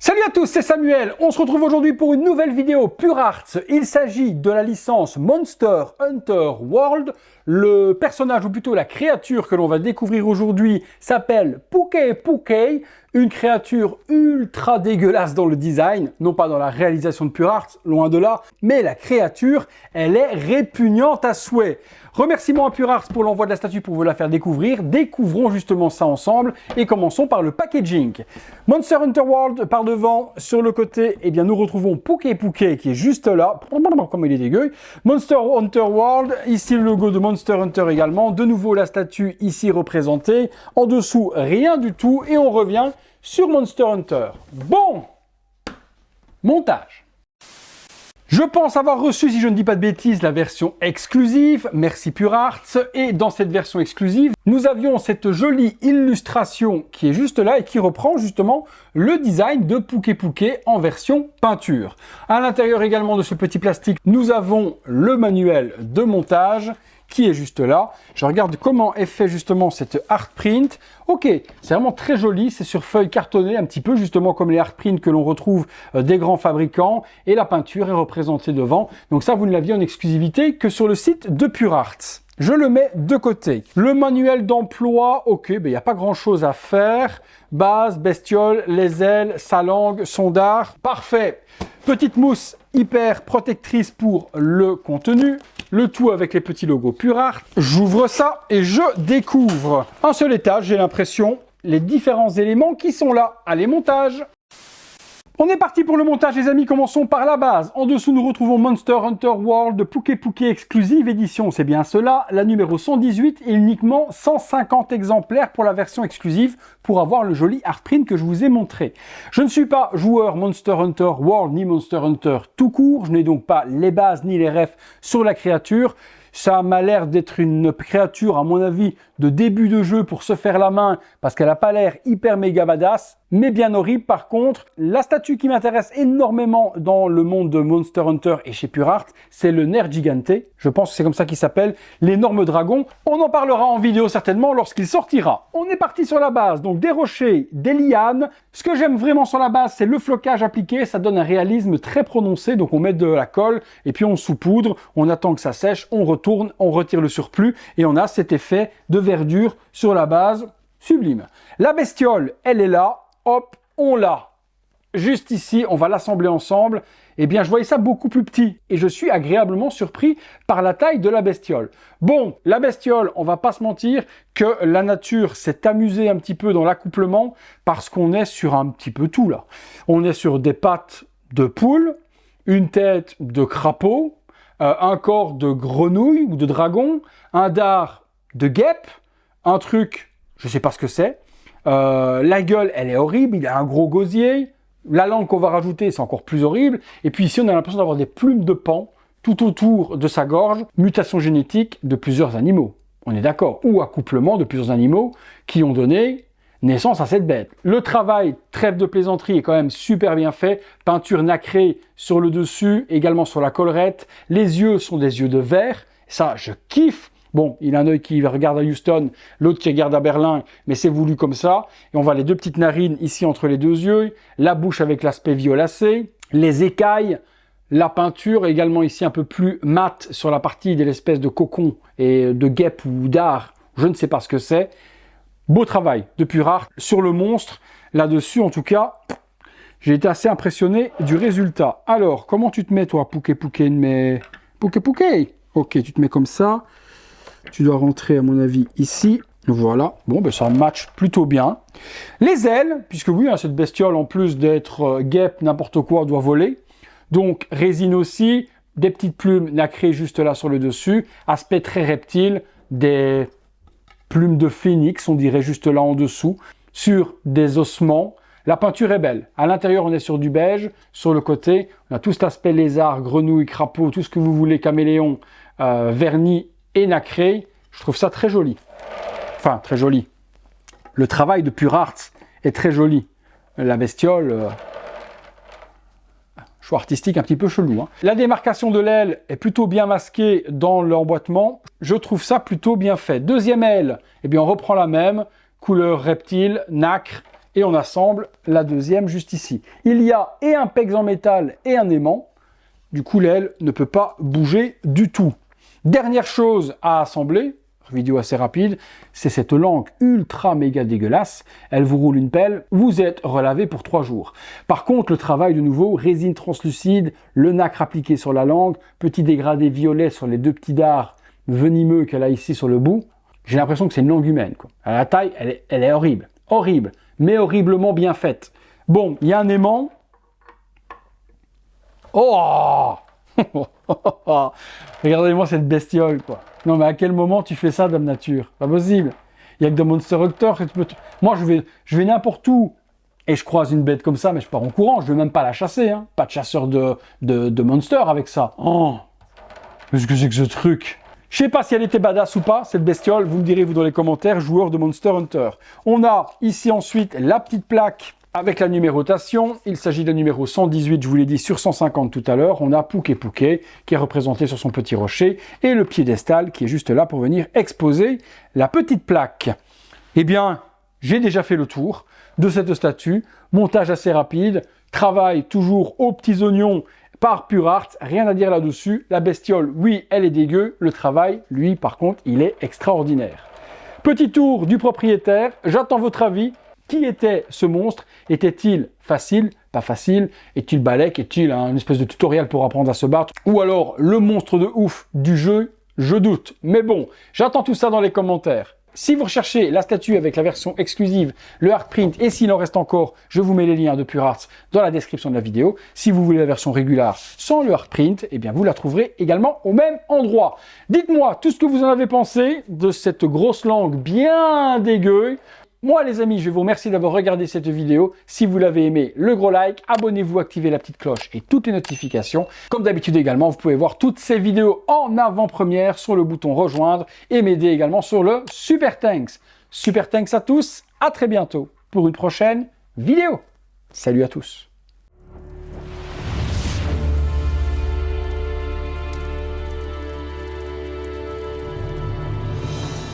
Salut à tous, c'est Samuel. On se retrouve aujourd'hui pour une nouvelle vidéo Pure Arts. Il s'agit de la licence Monster Hunter World. Le personnage, ou plutôt la créature que l'on va découvrir aujourd'hui, s'appelle Pukei-Pukei, une créature ultra dégueulasse dans le design, non pas dans la réalisation de Pure Arts, loin de là, mais la créature, elle est répugnante à souhait. Remerciements à Pure Arts pour l'envoi de la statue pour vous la faire découvrir. Découvrons justement ça ensemble et commençons par le packaging. Monster Hunter World par devant, sur le côté, eh bien nous retrouvons Pukei-Pukei qui est juste là, comme il est dégueu. Monster Hunter World, ici le logo de Monster Hunter également. De nouveau la statue ici représentée. En dessous, rien du tout et on revient sur Monster Hunter. Bon, montage. Je pense avoir reçu, si je ne dis pas de bêtises, la version exclusive, merci Pure Arts, et dans cette version exclusive, nous avions cette jolie illustration qui est juste là et qui reprend justement le design de Pukei-Pukei en version peinture. À l'intérieur également de ce petit plastique, nous avons le manuel de montage qui est juste là. Je regarde comment est fait justement cette art print. Ok, c'est vraiment très joli, c'est sur feuille cartonnée, un petit peu justement comme les art prints que l'on retrouve des grands fabricants, et la peinture est représentée devant. Donc ça, vous ne l'aviez en exclusivité que sur le site de Pure Arts. Je le mets de côté. Le manuel d'emploi, ok, il n'y a pas grand chose à faire. Base, bestiole, les ailes, sa langue, son dard, parfait. Petite mousse hyper protectrice pour le contenu. Le tout avec les petits logos Pure Arts. J'ouvre ça et je découvre un seul étage, j'ai l'impression, les différents éléments qui sont là. Allez, montage. On est parti pour le montage, les amis. Commençons par la base. En dessous, nous retrouvons Monster Hunter World Pukei-Pukei Exclusive Edition. C'est bien cela, la numéro 118 et uniquement 150 exemplaires pour la version exclusive pour avoir le joli art print que je vous ai montré. Je ne suis pas joueur Monster Hunter World ni Monster Hunter tout court. Je n'ai donc pas les bases ni les refs sur la créature. Ça m'a l'air d'être une créature, à mon avis, de début de jeu pour se faire la main, parce qu'elle n'a pas l'air hyper méga badass, mais bien horrible. Par contre, la statue qui m'intéresse énormément dans le monde de Monster Hunter et chez Pure Arts, c'est le Nergigante. Je pense que c'est comme ça qu'il s'appelle, l'énorme dragon. On en parlera en vidéo certainement lorsqu'il sortira. On est parti sur la base, donc des rochers, des lianes. Ce que j'aime vraiment sur la base, c'est le flocage appliqué. Ça donne un réalisme très prononcé. Donc on met de la colle et puis on saupoudre, on attend que ça sèche, on retourne, on retire le surplus et on a cet effet de verdure sur la base. Sublime. La bestiole, elle est là. Hop, on l'a. Juste ici, on va l'assembler ensemble. Eh bien, je voyais ça beaucoup plus petit et je suis agréablement surpris par la taille de la bestiole. Bon, la bestiole, on va pas se mentir que la nature s'est amusée un petit peu dans l'accouplement parce qu'on est sur un petit peu tout là. On est sur des pattes de poule, une tête de crapaud, un corps de grenouille ou de dragon, un dard de guêpe, un truc, je sais pas ce que c'est. La gueule, elle est horrible, il a un gros gosier. La langue qu'on va rajouter, c'est encore plus horrible. Et puis ici, on a l'impression d'avoir des plumes de paon tout autour de sa gorge. Mutation génétique de plusieurs animaux. On est d'accord. Ou accouplement de plusieurs animaux qui ont donné naissance à cette bête. Le travail, trêve de plaisanterie, est quand même super bien fait. Peinture nacrée sur le dessus, également sur la collerette. Les yeux sont des yeux de verre. Ça, je kiffe. Bon, il a un œil qui regarde à Houston, l'autre qui regarde à Berlin, mais c'est voulu comme ça. Et on voit les deux petites narines ici entre les deux yeux, la bouche avec l'aspect violacé, les écailles, la peinture également ici un peu plus mate sur la partie de l'espèce de cocon et de guêpe ou dard, je ne sais pas ce que c'est. Beau travail de Pure Arts sur le monstre, là-dessus en tout cas, j'ai été assez impressionné du résultat. Alors, comment tu te mets toi, Pukei-Pukei, mais Pukei-Pukei. Ok, tu te mets comme ça. Tu dois rentrer, à mon avis, ici. Voilà. Bon, ben ça match plutôt bien. Les ailes, puisque oui, hein, cette bestiole, en plus d'être guêpe, n'importe quoi, doit voler. Donc, résine aussi, des petites plumes nacrées juste là sur le dessus. Aspect très reptile, des plumes de phénix, on dirait juste là en dessous, sur des ossements. La peinture est belle. À l'intérieur, on est sur du beige. Sur le côté, on a tout cet aspect lézard, grenouille, crapaud, tout ce que vous voulez, caméléon, vernis et nacré. Je trouve ça très joli. Enfin, très joli. Le travail de Pure Arts est très joli. La bestiole, choix artistique un petit peu chelou. Hein. La démarcation de l'aile est plutôt bien masquée dans l'emboîtement. Je trouve ça plutôt bien fait. Deuxième aile, eh bien on reprend la même. Couleur reptile, nacre et on assemble la deuxième juste ici. Il y a et un pegs en métal et un aimant. Du coup, l'aile ne peut pas bouger du tout. Dernière chose à assembler, vidéo assez rapide, c'est cette langue ultra méga dégueulasse. Elle vous roule une pelle, vous êtes relavé pour 3 jours. Par contre, le travail de nouveau, résine translucide, le nacre appliqué sur la langue, petit dégradé violet sur les 2 petits dards venimeux qu'elle a ici sur le bout. J'ai l'impression que c'est une langue humaine, quoi. À la taille, elle est horrible. Horrible, mais horriblement bien faite. Bon, il y a un aimant. Oh regardez-moi cette bestiole, quoi. Non, mais à quel moment tu fais ça, Dame Nature? Pas possible. Il n'y a que dans Monster Hunter que tu peux... Moi, je vais n'importe où et je croise une bête comme ça, mais je pars en courant. Je ne vais même pas la chasser, hein. Pas de chasseur de monster avec ça. Oh, qu'est-ce que c'est que ce truc? Je sais pas si elle était badass ou pas, cette bestiole. Vous me direz, vous, dans les commentaires, joueurs de Monster Hunter. On a ici ensuite la petite plaque avec la numérotation. Il s'agit d'un numéro 118, je vous l'ai dit, sur 150 tout à l'heure. On a Pouké Pouké qui est représenté sur son petit rocher et le piédestal qui est juste là pour venir exposer la petite plaque. Eh bien, j'ai déjà fait le tour de cette statue. Montage assez rapide, travail toujours aux petits oignons par Pure Art, rien à dire là-dessus. La bestiole, oui, elle est dégueu. Le travail, lui, par contre, il est extraordinaire. Petit tour du propriétaire, j'attends votre avis. Qui était ce monstre? Était-il facile? Pas facile? Est-il balèque? Est-il une espèce de tutoriel pour apprendre à se battre? Ou alors le monstre de ouf du jeu? Je doute. Mais bon, j'attends tout ça dans les commentaires. Si vous recherchez la statue avec la version exclusive, le hard print, et s'il en reste encore, je vous mets les liens de Pure Art dans la description de la vidéo. Si vous voulez la version régulière sans le hard print, eh bien vous la trouverez également au même endroit. Dites-moi tout ce que vous en avez pensé de cette grosse langue bien dégueu. Moi les amis, je vais vous remercier d'avoir regardé cette vidéo. Si vous l'avez aimé, le gros like, abonnez-vous, activez la petite cloche et toutes les notifications. Comme d'habitude également, vous pouvez voir toutes ces vidéos en avant-première sur le bouton rejoindre et m'aider également sur le Super Thanks. Super Thanks à tous, à très bientôt pour une prochaine vidéo. Salut à tous.